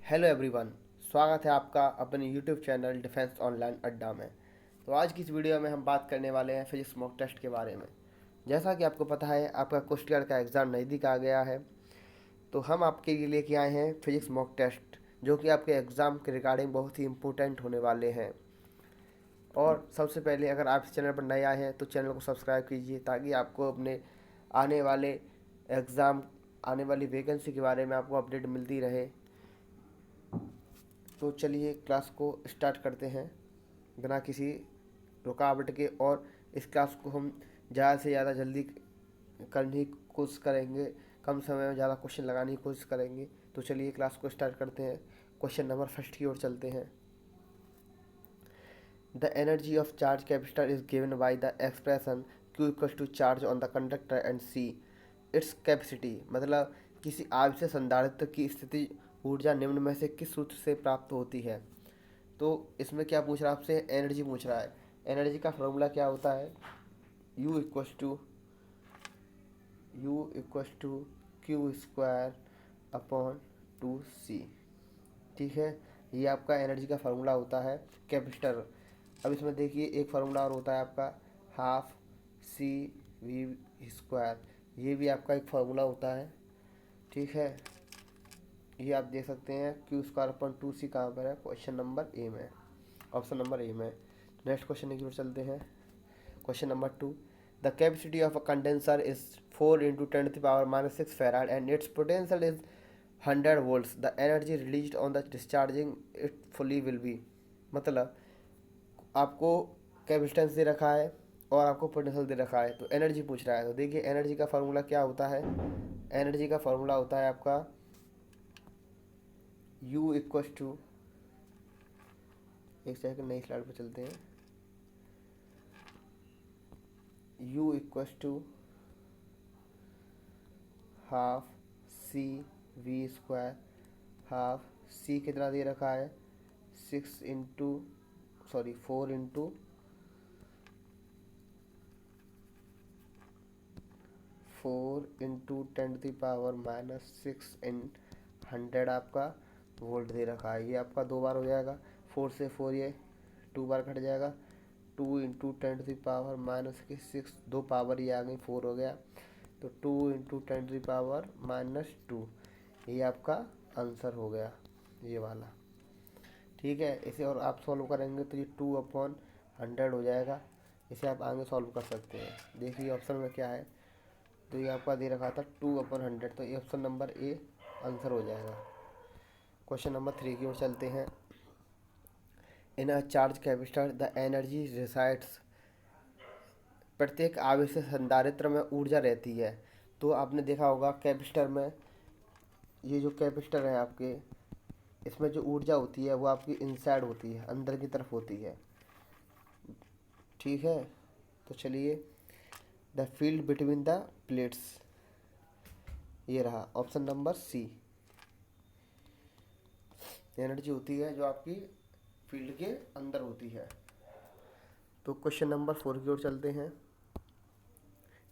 Hello everyone. स्वागत है आपका अपने यूट्यूब चैनल डिफेंस ऑनलाइन अड्डा में। तो आज की इस वीडियो में हम बात करने वाले हैं फिजिक्स मॉक टेस्ट के बारे में। जैसा कि आपको पता है, आपका कोस्ट गार्ड का एग्ज़ाम नज़दीक आ गया है, तो हम आपके लिए लेके आए हैं फिजिक्स मॉक टेस्ट, जो कि आपके एग्ज़ाम के रिगार्डिंग बहुत ही इम्पोर्टेंट होने वाले हैं। और सबसे पहले, अगर आप इस चैनल पर नए आए हैं तो चैनल को सब्सक्राइब कीजिए, ताकि आपको अपने आने वाले एग्ज़ाम, आने वाली वैकेंसी के बारे में आपको अपडेट मिलती रहे। तो चलिए क्लास को स्टार्ट करते हैं बिना किसी रुकावट के, और इस क्लास को हम ज़्यादा से ज़्यादा जल्दी करने की कोशिश करेंगे, कम समय में ज़्यादा क्वेश्चन लगाने की कोशिश करेंगे। तो चलिए क्लास को स्टार्ट करते हैं। क्वेश्चन नंबर फर्स्ट की ओर चलते हैं। The energy of charge capacitor is given by the expression Q equal to charge on the conductor and C its capacity. मतलब किसी आवेश संधारित्र की स्थिति ऊर्जा निम्न में से किस सूत्र से प्राप्त होती है। तो इसमें क्या पूछ रहा है आपसे? एनर्जी पूछ रहा है। एनर्जी का फॉर्मूला क्या होता है? U equals to Q square upon 2C। ठीक है, ये आपका एनर्जी का फार्मूला होता है कैपेसिटर। अब इसमें देखिए, एक फार्मूला और होता है आपका हाफ CV²। ये भी आपका एक फार्मूला होता है। ठीक है, ये आप देख सकते हैं। क्यू स्क्वायर अपॉन 2C कहाँ पर है? क्वेश्चन नंबर ए में, ऑप्शन नंबर ए में। नेक्स्ट क्वेश्चन की ओर चलते हैं। Question number 2, the capacity of a condenser is 4 × 10⁻⁻⁶ farad and it's potential is 100 volts। The energy released on the discharging it fully will be. मतलब आपको capacitance दे रखा है और आपको पोटेंशियल दे रखा है, तो एनर्जी पूछ रहा है। तो देखिए, एनर्जी का फार्मूला क्या होता है? एनर्जी का फार्मूला होता है आपका यू इक्वस टू, एक सेकंड, नई स्लाइड पर चलते हैं। U equals to half CV²। Half C कितना दे रखा है? 4 × 10⁻⁻⁶ इन 100 आपका वोल्ट दे रखा है। ये आपका दो बार हो जाएगा। 4 से 4 ये 2 बार कट जाएगा। 2 × 10⁻⁻⁶, दो पावर ये आ गई, 4 हो गया। तो 2 × 10⁻², ये आपका आंसर हो गया, ये वाला। ठीक है, इसे और आप सॉल्व करेंगे तो ये 2/100 हो जाएगा। इसे आप आगे सॉल्व कर सकते हैं। देखिए ऑप्शन में क्या है, तो ये आपका दे रखा था 2/100, तो ये ऑप्शन नंबर ए आंसर हो जाएगा। क्वेश्चन नंबर 3 की ओर चलते हैं। In a charge capacitor the energy resides. प्रत्येक आवेश संधारित्र में ऊर्जा रहती है। तो आपने देखा होगा कैपेसिटर में, ये जो कैपेसिटर है आपके, इसमें जो ऊर्जा होती है वो आपकी इनसाइड होती है, अंदर की तरफ होती है। ठीक है, तो चलिए, the field between the plates, ये रहा ऑप्शन नंबर सी। एनर्जी होती है जो आपकी फील्ड के अंदर होती है। तो क्वेश्चन नंबर 4 की ओर चलते हैं।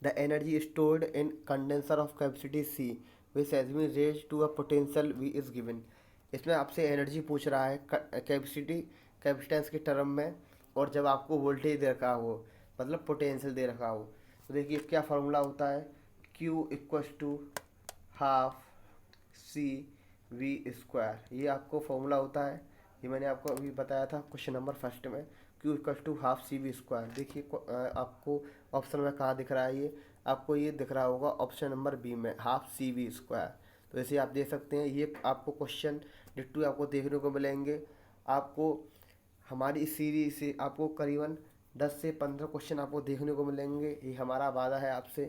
The energy stored in condenser of capacity C which has been raised to a potential V is given. इसमें आपसे एनर्जी पूछ रहा है कैपेसिटेंस के टर्म में, और जब आपको वोल्टेज दे रखा हो, मतलब पोटेंशियल दे रखा हो। तो देखिए क्या फार्मूला होता है? Q equals to half CV²। ये आपको फॉर्मूला होता है, ये मैंने आपको अभी बताया था क्वेश्चन नंबर फर्स्ट में। Q equal to half CV²। देखिए आपको ऑप्शन में कहाँ दिख रहा है? ये आपको ये दिख रहा होगा ऑप्शन नंबर बी में, हाफ CV²। तो ऐसे आप देख सकते हैं, ये आपको क्वेश्चन डिट्टू आपको देखने को मिलेंगे। आपको हमारी इस सीरीज से आपको करीबन 10 से 15 क्वेश्चन आपको देखने को मिलेंगे, ये हमारा वादा है आपसे।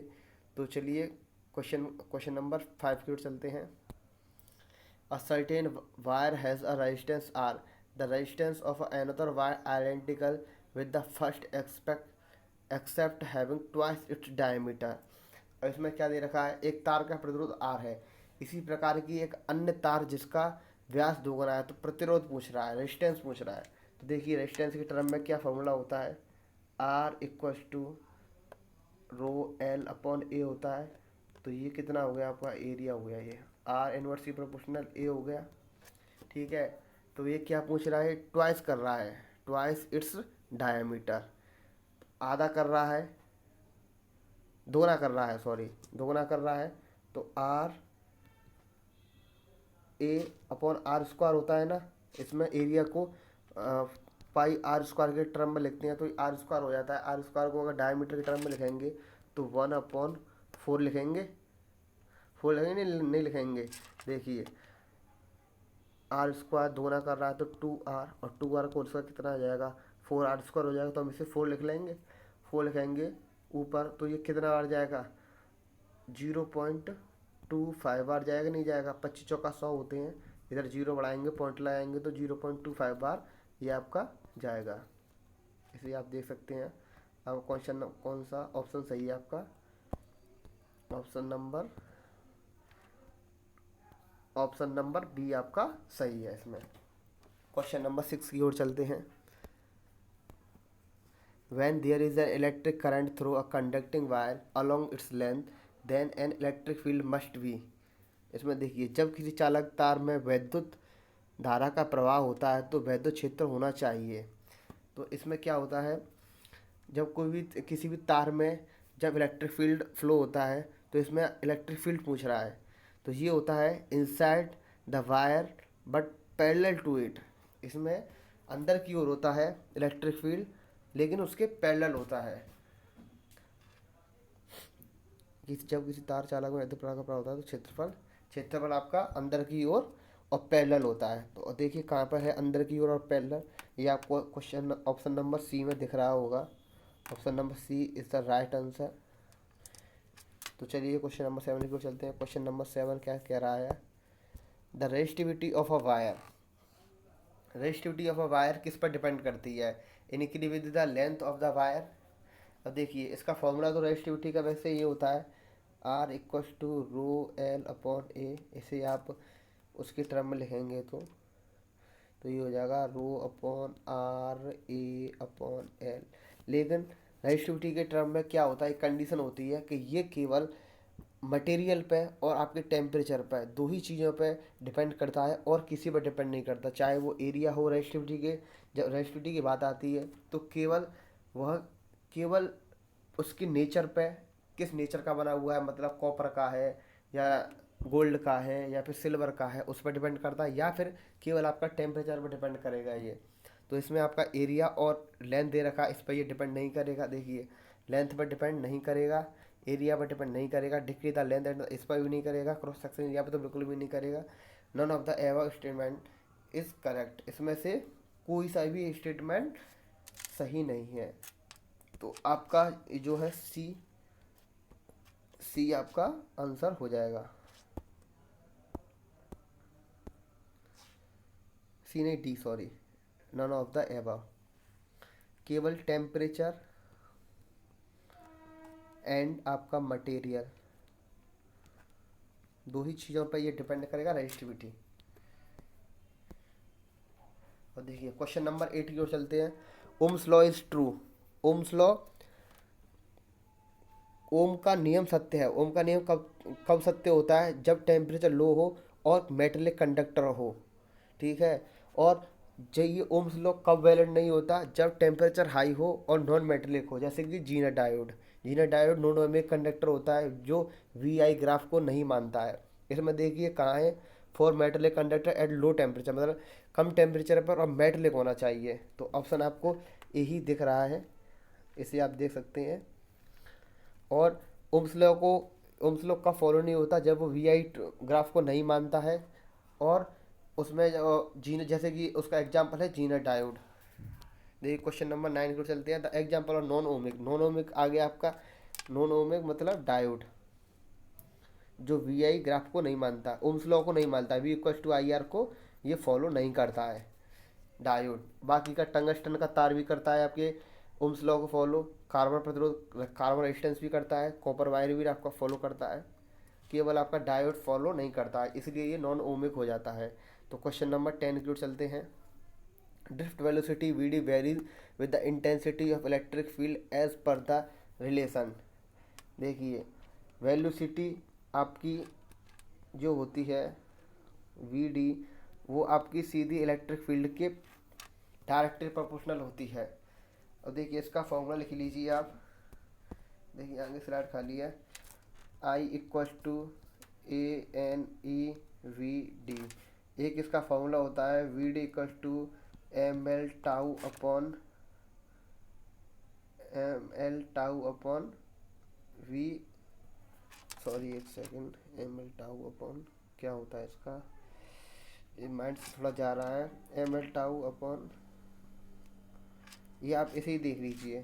तो चलिए क्वेश्चन नंबर 5 की ओर चलते हैं। A certain wire has a resistance R. The resistance of another wire identical with the first except having twice its diameter. और इसमें क्या दे रखा है? एक तार का प्रतिरोध R है, इसी प्रकार की एक अन्य तार जिसका व्यास दोगुना है। तो प्रतिरोध पूछ रहा है, रेजिस्टेंस पूछ रहा है। तो देखिए रेजिस्टेंस के टर्म में क्या फॉर्मूला होता है? R इक्वस टू ρL/A होता है। तो ये कितना हो गया आपका? एरिया हो गया, ये R इनवर्स की प्रोपोर्शनल A हो गया। ठीक है। तो ये क्या पूछ रहा है, ट्वाइस कर रहा है, ट्वाइस इट्स डायमीटर, आधा कर रहा है, दोगुना कर रहा है, सॉरी दोगुना कर रहा है। तो R A upon R square होता है ना, इसमें एरिया को पाई आर स्क्वायर के टर्म में लिखते हैं तो आर स्क्वायर हो जाता है। आर स्क्वायर को अगर डायमीटर के टर्म में लिखेंगे तो 1/4 लिखेंगे, 4 लिखेंगे नहीं लिखेंगे। देखिए आर स्क्वायर दोगुना कर रहा है तो 2r, और 2r को स्क्वायर कितना आ जाएगा, 4r स्क्वायर हो जाएगा, तो हम इसे 4 लिख लेंगे, 4 लिखेंगे ऊपर। तो ये कितना आ जाएगा, 0.25 बार जाएगा, नहीं जाएगा, 25 चौका 100 होते हैं, इधर जीरो बढ़ाएंगे पॉइंट लगाएंगे तो 0.25 बार ये आपका जाएगा। इसे आप देख सकते हैं। अब क्वेश्चन कौन सा ऑप्शन सही है आपका, ऑप्शन नंबर बी आपका सही है इसमें। क्वेश्चन नंबर 6 की ओर चलते हैं। When there is an electric current through a conducting wire along its length, then an electric field must be। इसमें देखिए जब किसी चालक तार में विद्युत धारा का प्रवाह होता है तो विद्युत क्षेत्र होना चाहिए। तो इसमें क्या होता है, जब कोई भी किसी भी तार में जब इलेक्ट्रिक फील्ड फ्लो होता है तो इसमें इलेक्ट्रिक फील्ड पूछ रहा है। तो ये होता है inside the wire but parallel to it. इसमें अंदर की ओर होता है इलेक्ट्रिक फील्ड लेकिन उसके पैरेलल होता है। जब किसी तार चालक में विद्युत प्रवाह का प्रवाह होता है तो क्षेत्रफल आपका अंदर की ओर और पैरेलल होता है। तो देखिए कहाँ पर है अंदर की ओर और पैरेलल, ये आपको क्वेश्चन ऑप्शन नंबर सी में दिख रहा होगा। Option number C is the right answer. तो चलिए क्वेश्चन नंबर 7 की ओर चलते हैं। क्वेश्चन नंबर 7 क्या कह रहा है, the resistivity of a wire. Resistivity of a wire किस पर डिपेंड करती है, increase with the length of the wire. अब देखिए इसका फॉर्मूला तो रेजिस्टिविटी का वैसे ये होता है R equals to rho L upon A. इसे आप उसके टर्म में लिखेंगे तो ये हो जाएगा rho upon R A upon L. लेकिन रेजिस्टिविटी के टर्म में क्या होता है, एक कंडीशन होती है कि ये केवल मटेरियल पे और आपके टेम्परेचर पे, दो ही चीज़ों पे डिपेंड करता है और किसी पर डिपेंड नहीं करता। चाहे वो एरिया हो रेजिस्टिविटी के, जब रेजिस्टिविटी की बात आती है तो केवल उसकी नेचर पे, किस नेचर का बना हुआ है, मतलब कॉपर का है या गोल्ड का है या फिर सिल्वर का है, उस पर डिपेंड करता है, या फिर केवल आपका टेम्परेचर पर डिपेंड करेगा ये। तो इसमें आपका एरिया और लेंथ दे रखा, इस पर ये डिपेंड नहीं करेगा। देखिए लेंथ पर डिपेंड नहीं करेगा, एरिया पर डिपेंड नहीं करेगा, डिक्रीज द लेंथ एंड इस पर भी नहीं करेगा, क्रॉस सेक्शन एरिया पर तो बिल्कुल भी नहीं करेगा। None of the above statement is correct. इसमें से कोई सा भी स्टेटमेंट सही नहीं है। तो आपका जो है सी आपका आंसर हो जाएगा। सी नहीं, D sorry, none of the above. केवल टेम्परेचर एंड आपका मटेरियल, दो ही चीज़ों पर ये डिपेंड करेगा रेजिस्टिविटी। और देखिए क्वेश्चन नंबर 8 की ओर चलते हैं। Ohm's law is true. Ohm's law, Ohm का नियम सत्य है। ओम का नियम कब कब सत्य होता है, जब टेम्परेचर लो हो और मेटेलिक कंडक्टर हो, ठीक है। और ये ओम्स लॉ कब वैलिड नहीं होता, जब टेम्परेचर हाई हो और नॉन मेटेलिक हो, जैसे कि Zener diode. Zener diode non ohmic conductor होता है जो वीआई ग्राफ को नहीं मानता है। इसमें देखिए कहाँ है, for metallic conductor at low temperature, मतलब कम टेम्परेचर पर और मेटेलिक होना चाहिए। तो ऑप्शन आपको यही दिख रहा है, इसे आप देख सकते हैं। और ओम्स लॉ का फॉलो नहीं होता जब वो वी आई ग्राफ को नहीं मानता है। और उसमें जीना, जैसे कि उसका एग्जांपल है जीना डायोड। देखिए क्वेश्चन नंबर 9 को चलते हैं। The example of non ohmic. Non ohmic आ गया आपका, नॉन ओमिक मतलब डायोड जो वी आई ग्राफ को नहीं मानता, ओम्स लॉ को नहीं मानता, V equal to I R को ये फॉलो नहीं करता है डायोड। बाकी का टंगस्टन का तार भी करता है आपके ओम्स लॉ को फॉलो, कार्बन प्रतिरोध, कार्बन रेजिस्टेंस भी करता है, कॉपर वायर भी आपका फॉलो करता है। केवल आपका डायोड फॉलो नहीं करता है, इसलिए ये नॉन ओमिक हो जाता है। तो क्वेश्चन नंबर 10 की ओर चलते हैं। Drift velocity V D varies with the intensity of electric field as per the relation. देखिए वेलोसिटी आपकी जो होती है वी डी, वो आपकी सीधी इलेक्ट्रिक फील्ड के डायरेक्टली प्रोपोर्शनल होती है। और देखिए इसका फॉर्मूला लिख लीजिए आप। देखिए आगे स्लाइड खाली है। I equal to ANEVD। एक इसका फॉर्मूला होता है VD equal to ML V। Sorry एक सेकंड, ML क्या होता है इसका, ये माइंड से थोड़ा जा रहा है। ML ये आप इसे ही देख लीजिए,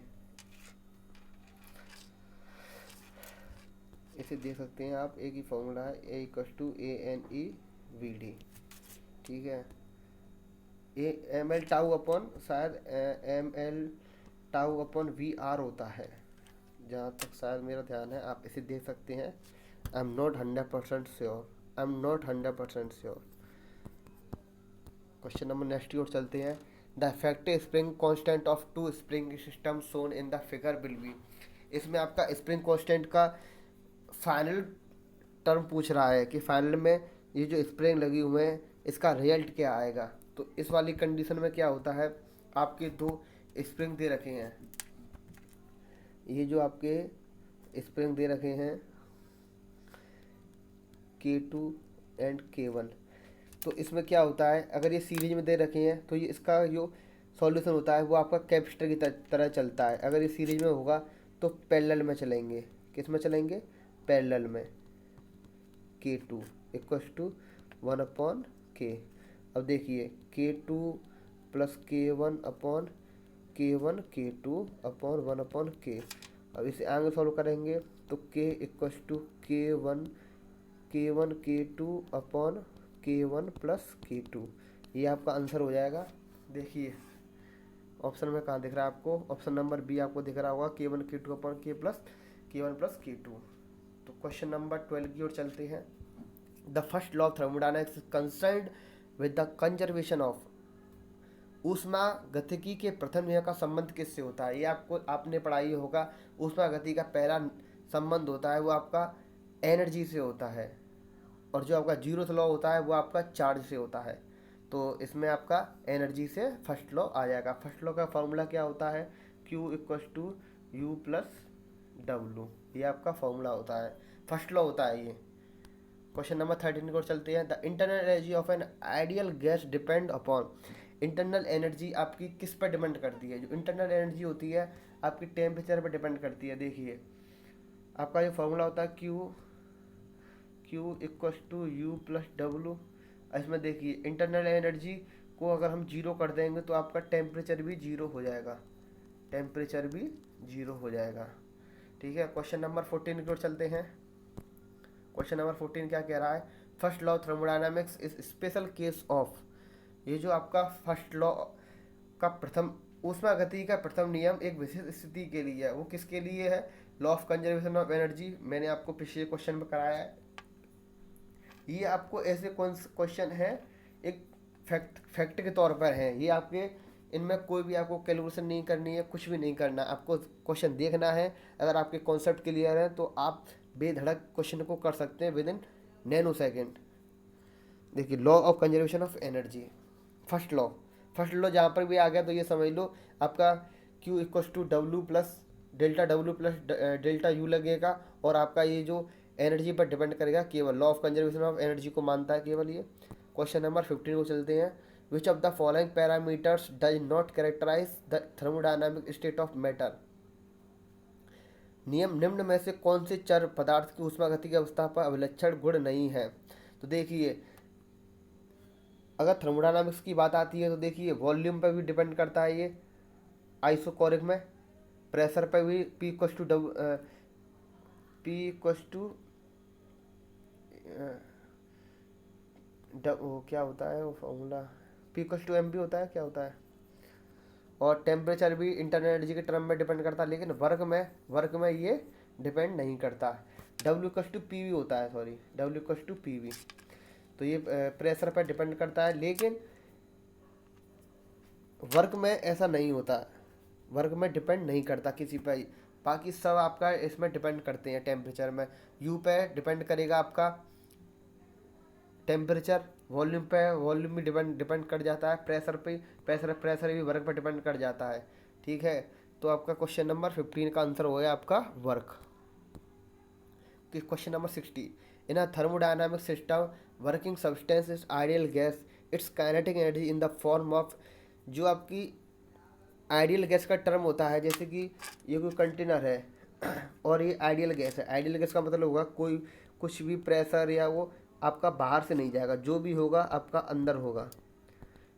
इसे देख सकते हैं आप। एक ही फॉर्मूला है, A इक्वल टू ANEVD। ठीक है, ML शायद ML/VR होता है, जहाँ तक शायद मेरा ध्यान है। आप इसे देख सकते हैं। I am not 100% sure. Question number next की ओर चलते हैं। The effective spring constant of two spring system shown in the figure will be. इसमें आपका स्प्रिंग कांस्टेंट का फाइनल टर्म पूछ रहा है कि फाइनल में ये जो स्प्रिंग लगी हुए हैं इसका रिजल्ट क्या आएगा। तो इस वाली कंडीशन में क्या होता है, आपके दो स्प्रिंग दे रखे हैं। ये जो आपके स्प्रिंग दे रखे हैं K2 एंड K1, तो इसमें क्या होता है, अगर ये सीरीज में दे रखे हैं तो ये इसका जो सॉल्यूशन होता है वो आपका कैपेसिटर की तरह चलता है। अगर ये सीरीज में होगा तो पैरेलल में चलेंगे। किस में चलेंगे, पैरेलल में। K2 equals to 1/K। अब देखिए K2 plus K1 K2 upon 1/K। अब इसे आगे सॉल्व करेंगे तो K equals to K1 K2 upon K1 plus K2। ये आपका आंसर हो जाएगा। देखिए ऑप्शन में कहाँ दिख रहा है आपको, ऑप्शन नंबर बी आपको दिख रहा होगा, K1 K2 upon K1 plus K2। तो क्वेश्चन नंबर 12 की ओर चलते हैं। The first law of thermodynamics is concerned with the conservation of. ऊष्मा गतिकी के प्रथम नियम का संबंध किससे होता है, ये आपने पढ़ा ही होगा। ऊष्मा गति का पहला संबंध होता है वो आपका एनर्जी से होता है, और जो आपका जीरो लॉ होता है वो आपका चार्ज से होता है। तो इसमें आपका एनर्जी से फर्स्ट लॉ आ जाएगा। फर्स्ट लॉ का फॉर्मूला क्या होता है, Q equals to U plus W। ये आपका फॉर्मूला होता है, फर्स्ट लॉ होता है ये। क्वेश्चन नंबर 13 की ओर चलते हैं। The internal energy of an ideal gas depend upon. Internal energy आपकी किस पर डिपेंड करती है, जो इंटरनल एनर्जी होती है आपकी टेम्परेचर पर डिपेंड करती है। देखिए आपका जो फॉर्मूला होता है Q equals to U plus W। इसमें देखिए इंटरनल एनर्जी को अगर हम जीरो कर देंगे तो आपका टेम्परेचर भी जीरो हो जाएगा, ठीक है। क्वेश्चन नंबर 14 की ओर चलते हैं। क्वेश्चन नंबर 14 क्या कह रहा है, first law of thermodynamics is special case of. ये जो आपका फर्स्ट लॉ का प्रथम ऊष्मा गति का प्रथम नियम एक विशेष स्थिति के लिए है। वो किसके लिए है, law of conservation of energy. मैंने आपको पिछले क्वेश्चन में कराया है। ये आपको ऐसे कौन क्वेश्चन है एक फैक्ट के तौर पर है। ये आपके इनमें कोई भी आपको कैलकुलेशन नहीं करनी है, कुछ भी नहीं करना, आपको क्वेश्चन देखना है। अगर आपके कॉन्सेप्ट क्लियर है तो आप बेधड़क क्वेश्चन को कर सकते हैं विद इन नैनो सेकेंड। देखिए law of conservation of energy, first law जहाँ पर भी आ गया तो ये समझ लो आपका Q equals to W plus delta U लगेगा, और आपका ये जो एनर्जी पर डिपेंड करेगा केवल law of conservation of energy को मानता है केवल ये। क्वेश्चन नंबर 15 को चलते हैं। Which of the following parameters does not characterise the thermodynamic state of matter. निम्न में से कौन से चर पदार्थ की ऊष्मागतिकी अवस्था पर अभिलक्षण गुण नहीं है। तो देखिए अगर थर्मोडायनामिक्स की बात आती है तो देखिए वॉल्यूम पर भी डिपेंड करता है ये आइसोकोरिक में, प्रेशर पर भी P इक्वल्स टू वो क्या होता है वो formula, P equals to M भी होता है, क्या होता है। और टेम्परेचर भी इंटरनल एनर्जी के टर्म में डिपेंड करता है, लेकिन वर्क में ये डिपेंड नहीं करता। W equals to P V होता है, sorry W equals to P V. तो ये प्रेशर पर डिपेंड करता है, लेकिन वर्क में ऐसा नहीं होता, वर्क में डिपेंड नहीं करता किसी पर। बाकी सब आपका इसमें डिपेंड करते हैं टेम्परेचर में। U पे डिपेंड करेगा आपका टेम्परेचर, वॉल्यूम भी डिपेंड कर जाता है, प्रेशर पे प्रेशर भी वर्क पर डिपेंड कर जाता है। ठीक है, तो आपका क्वेश्चन नंबर 15 का आंसर हो गया आपका work. Question number 60, in a thermodynamic system working substance is ideal gas, it's kinetic energy in the form of. जो आपकी आइडियल गैस का टर्म होता है, जैसे कि ये कोई कंटेनर है और ये आइडियल गैस है। आइडियल गैस का मतलब होगा कोई कुछ भी प्रेशर या वो आपका बाहर से नहीं जाएगा, जो भी होगा आपका अंदर होगा।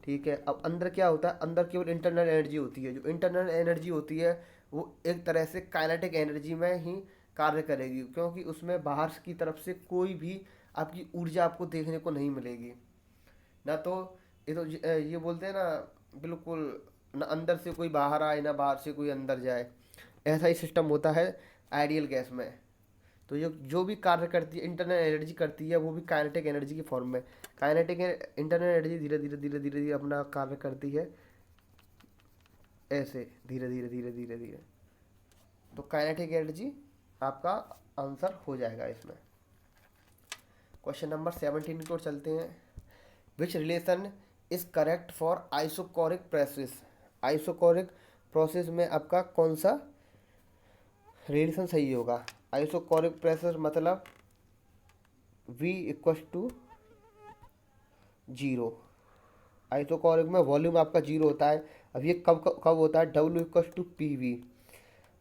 ठीक है, अब अंदर क्या होता है, अंदर केवल इंटरनल एनर्जी होती है। जो इंटरनल एनर्जी होती है वो एक तरह से काइनेटिक एनर्जी में ही कार्य करेगी, क्योंकि उसमें बाहर की तरफ से कोई भी आपकी ऊर्जा आपको देखने को नहीं मिलेगी। ना तो ये बोलते हैं ना, बिल्कुल ना अंदर से कोई बाहर आए ना बाहर से कोई अंदर जाए, ऐसा ही सिस्टम होता है आइडियल गैस में। तो जो जो भी कार्य करती है, इंटरनल एनर्जी करती है, वो भी काइनेटिक एनर्जी की फॉर्म में। काइनेटिक इंटरनल एनर्जी धीरे धीरे धीरे धीरे धीरे अपना कार्य करती है, ऐसे धीरे धीरे धीरे धीरे धीरे। तो काइनेटिक एनर्जी आपका आंसर हो जाएगा इसमें। क्वेश्चन नंबर 17 की ओर चलते हैं। Which relation is correct for isochoric process. Isochoric process में आपका कौन सा रिलेशन सही होगा। आइसोकोरिक प्रेशर मतलब V equal to zero. Isochoric में वॉल्यूम आपका जीरो होता है। अब ये कब कब होता है, W equal to P V.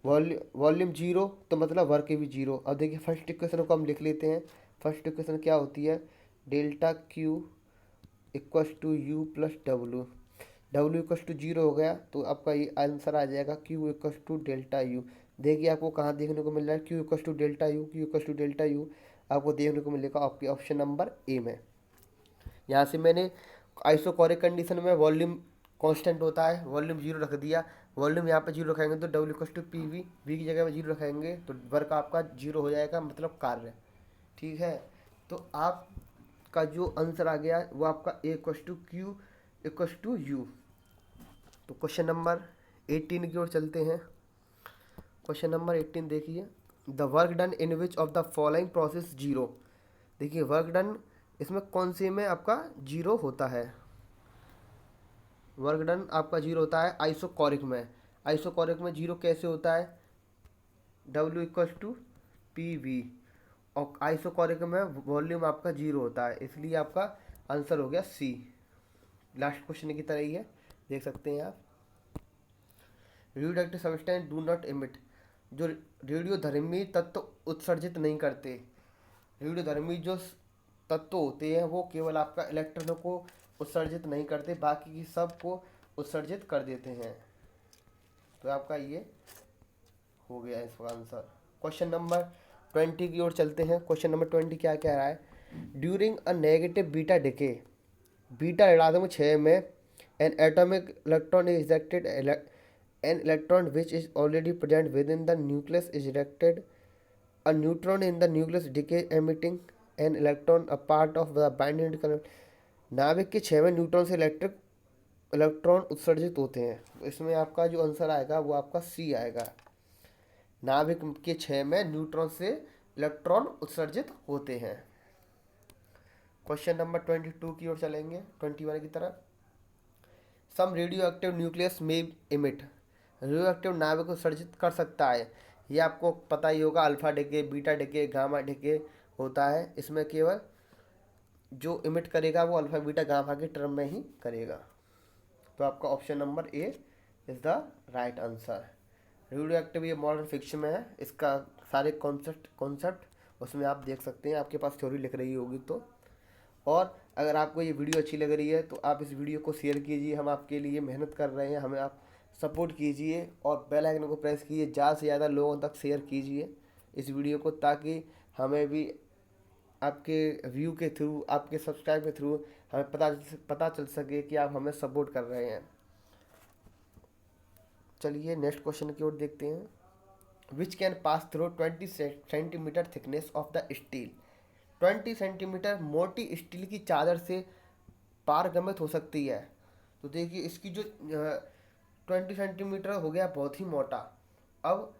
Volume zero तो मतलब वर्क भी जीरो। अब देखिए फर्स्ट इक्वेशन को हम लिख लेते हैं। फर्स्ट इक्वेशन क्या होती है, delta Q equal to U plus W. W equal to zero हो गया तो आपका ये आंसर आ जाएगा Q equal to delta U. देखिए आपको कहाँ देखने को मिल रहा है, Q equal to delta U, Q equal to delta U आपको देखने को मिलेगा आपके ऑप्शन नंबर ए में। यहाँ से मैंने आइसोकोरिक कंडीशन में वॉल्यूम कांस्टेंट होता है, वॉल्यूम जीरो रख दिया। वॉल्यूम यहाँ पे जीरो रखेंगे तो W equal to P V, V की जगह में जीरो रखेंगे तो वर्क आपका जीरो हो जाएगा, मतलब कार्य। ठीक है, तो आपका जो आंसर आ गया वो आपका A equal to Q equal to U. तो क्वेश्चन नंबर 18 की ओर चलते हैं। क्वेश्चन नंबर 18 देखिए, the work done in which of the following process zero. देखिए वर्क डन इसमें कौन से में आपका जीरो होता है। वर्क डन आपका जीरो होता है आइसोकोरिक में। आइसोकोरिक में जीरो कैसे होता है, W equal to P V. और आइसोकोरिक में वॉल्यूम आपका जीरो होता है, इसलिए आपका आंसर हो गया सी। लास्ट क्वेश्चन की तरह ही है, देख सकते हैं आप। Radioactive substance do not emit. जो रेडियोधर्मी तत्व उत्सर्जित नहीं करते। रेडियोधर्मी जो तत्व होते हैं वो केवल आपका इलेक्ट्रॉनों को उत्सर्जित नहीं करते, बाकी की सब को उत्सर्जित कर देते हैं। तो आपका ये हो गया इसका आंसर। क्वेश्चन नंबर 20 की ओर चलते हैं। क्वेश्चन नंबर 20 क्या कह रहा है, during a negative beta decay, beta ऋणात्मक क्षय में N atomic electron is ejected, an electron which is already present within the nucleus is ejected, a neutron in the nucleus decay emitting an electron, a part of the binding current। नाभिक के क्षय में neutron से electron उत्सर्जित होते हैं। तो इसमें आपका जो आंसर आएगा वो आपका सी आएगा। नाभिक के क्षय में न्यूट्रॉन से इलेक्ट्रॉन उत्सर्जित होते हैं। क्वेश्चन नंबर 22 की ओर चलेंगे, 21 की तरफ। सम रेडियो एक्टिव न्यूक्लियस में इमिट। रेडियो एक्टिव नाभिक को उत्सर्जित कर सकता है, ये आपको पता ही होगा। Alpha decay, beta decay, gamma decay होता है। इसमें केवल जो इमिट करेगा वो अल्फा बीटा गामा के टर्म में ही करेगा। तो आपका option number A is the right answer. Radio active ये मॉडर्न फिक्शन में है, इसका सारे कॉन्सेप्ट उसमें आप देख सकते हैं, आपके पास थ्योरी लिख रही होगी तो। और अगर आपको ये वीडियो अच्छी लग रही है तो आप इस वीडियो को शेयर कीजिए, हम आपके लिए मेहनत कर रहे हैं, हमें आप सपोर्ट कीजिए और बेल आइकन को प्रेस कीजिए, ज़्यादा से ज़्यादा लोगों तक शेयर कीजिए इस वीडियो को, ताकि हमें भी आपके व्यू के थ्रू, आपके सब्सक्राइब के थ्रू हमें पता चल सके कि आप हमें सपोर्ट कर रहे हैं। चलिए नेक्स्ट क्वेश्चन की ओर देखते हैं। Which can pass through 20 centimetre thickness of the steel. 20 centimetre मोटी स्टील की चादर से पारगमित हो सकती है। तो देखिए इसकी जो 20 सेंटीमीटर हो गया बहुत ही मोटा। अब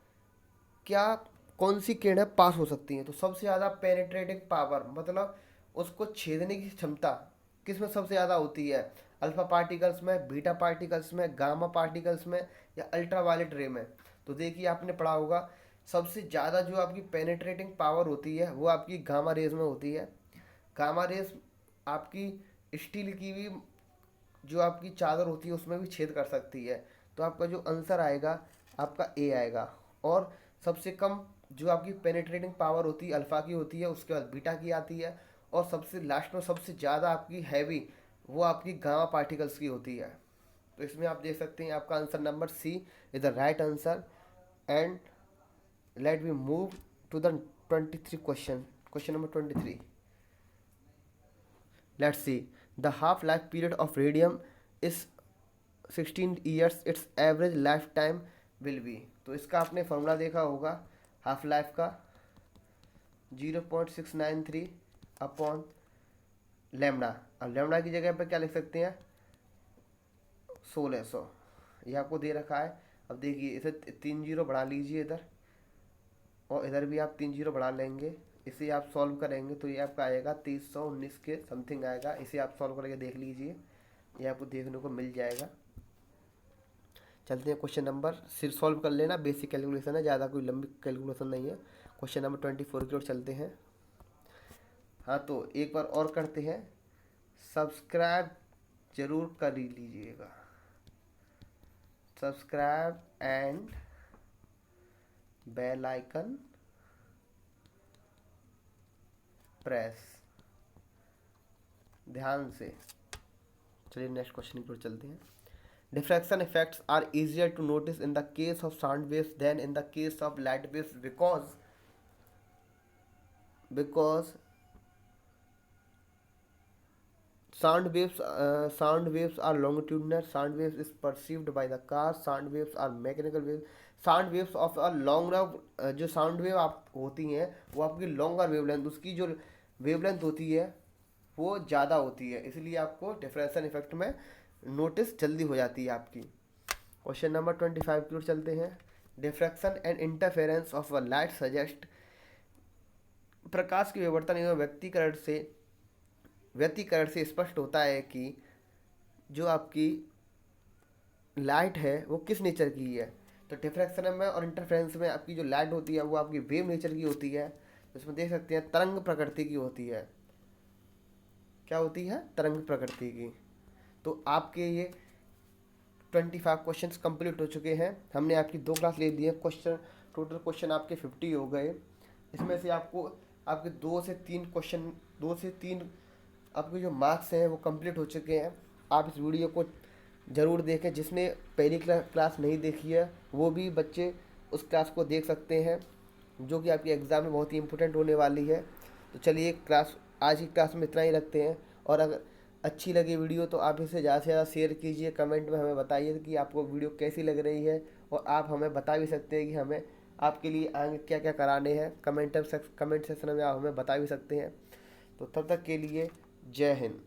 क्या कौन सी किरणें पास हो सकती हैं, तो सबसे ज़्यादा पेनिट्रेटिंग पावर मतलब उसको छेदने की क्षमता किस में सबसे ज़्यादा होती है, अल्फा पार्टिकल्स में, बीटा पार्टिकल्स में, गामा पार्टिकल्स में, या अल्ट्रावायलेट रे में। तो देखिए आपने पढ़ा होगा सबसे ज़्यादा जो आपकी पेनिट्रेटिंग पावर होती है वो आपकी गामा रेज में होती है। गामा रेज आपकी स्टील की भी जो आपकी चादर होती है उसमें भी छेद कर सकती है। तो आपका जो आंसर आएगा आपका ए आएगा। और सबसे कम जो आपकी पेनिट्रेटिंग पावर होती है अल्फ़ा की होती है, उसके बाद बीटा की आती है, और सबसे लास्ट में सबसे ज़्यादा आपकी हैवी वो आपकी गामा पार्टिकल्स की होती है। तो इसमें आप देख सकते हैं आपका answer number C is the right answer. And let we move to the 23 question, question number 23। Let's see. The half-life period of radium is 16 years. Its average lifetime will be. तो इसका आपने फॉर्मूला देखा होगा half life का 0.693 upon lambda. अब lambda की जगह पर क्या लिख सकते हैं 1600, ये आपको दे रखा है। अब देखिए इसे 3 जीरो बढ़ा लीजिए इधर, और इधर भी आप 3 जीरो बढ़ा लेंगे। इसे आप सॉल्व करेंगे तो ये आपका आएगा 2319 के समथिंग आएगा। इसे आप सॉल्व करके देख लीजिए, ये आपको देखने को मिल जाएगा। चलते हैं क्वेश्चन नंबर, सिर्फ सॉल्व कर लेना, बेसिक कैलकुलेशन है, ज़्यादा कोई लंबी कैलकुलेशन नहीं है। क्वेश्चन नंबर 24 की ओर चलते हैं। हाँ तो एक बार और करते हैं, सब्सक्राइब जरूर कर ही लीजिएगा, subscribe and bell icon press, ध्यान से। चलिए नेक्स्ट क्वेश्चन की ओर चलते हैं। Diffraction effects are easier to notice in the case of sound waves than in the case of light waves because sound waves are longitudinal, sound waves is perceived by the car, sound waves are mechanical waves, sound waves of a longer जो sound wave आप होती हैं वो आपकी longer wavelength, उसकी जो wavelength होती है वो ज़्यादा होती है, इसलिए आपको डिफ्रैक्शन इफेक्ट में नोटिस जल्दी हो जाती है आपकी। क्वेश्चन नंबर 25 की ओर चलते हैं। Diffraction and interference of a light suggest, प्रकाश के विवर्तन एवं व्यतिकरण से स्पष्ट होता है कि जो आपकी लाइट है वो किस नेचर की है। तो डिफ्रैक्शन में और इंटरफेरेंस में आपकी जो लाइट होती है वो आपकी वेव नेचर की होती है। तो इसमें देख सकते हैं तरंग प्रकृति की होती है। क्या होती है, तरंग प्रकृति की। तो आपके ये 25 क्वेश्चंस कंप्लीट हो चुके हैं। हमने आपकी 2 क्लास ले ली है, क्वेश्चन टोटल क्वेश्चन आपके 50 हो गए। इसमें से आपको आपके 2 से 3 आपके जो मार्क्स हैं वो कंप्लीट हो चुके हैं। आप इस वीडियो को ज़रूर देखें, जिसने पहली क्लास नहीं देखी है वो भी बच्चे उस क्लास को देख सकते हैं, जो कि आपके एग्ज़ाम में बहुत ही इंपॉर्टेंट होने वाली है। तो चलिए आज की क्लास में इतना ही रखते हैं। और अगर अच्छी लगी वीडियो तो आप इसे ज़्यादा से ज़्यादा शेयर कीजिए, कमेंट में हमें बताइए कि आपको वीडियो कैसी लग रही है, और आप हमें बता भी सकते हैं कि हमें आपके लिए आगे क्या क्या कराने हैं। कमेंट सेक्शन में आप हमें बता भी सकते हैं। तो तब तक के लिए जय हिंद।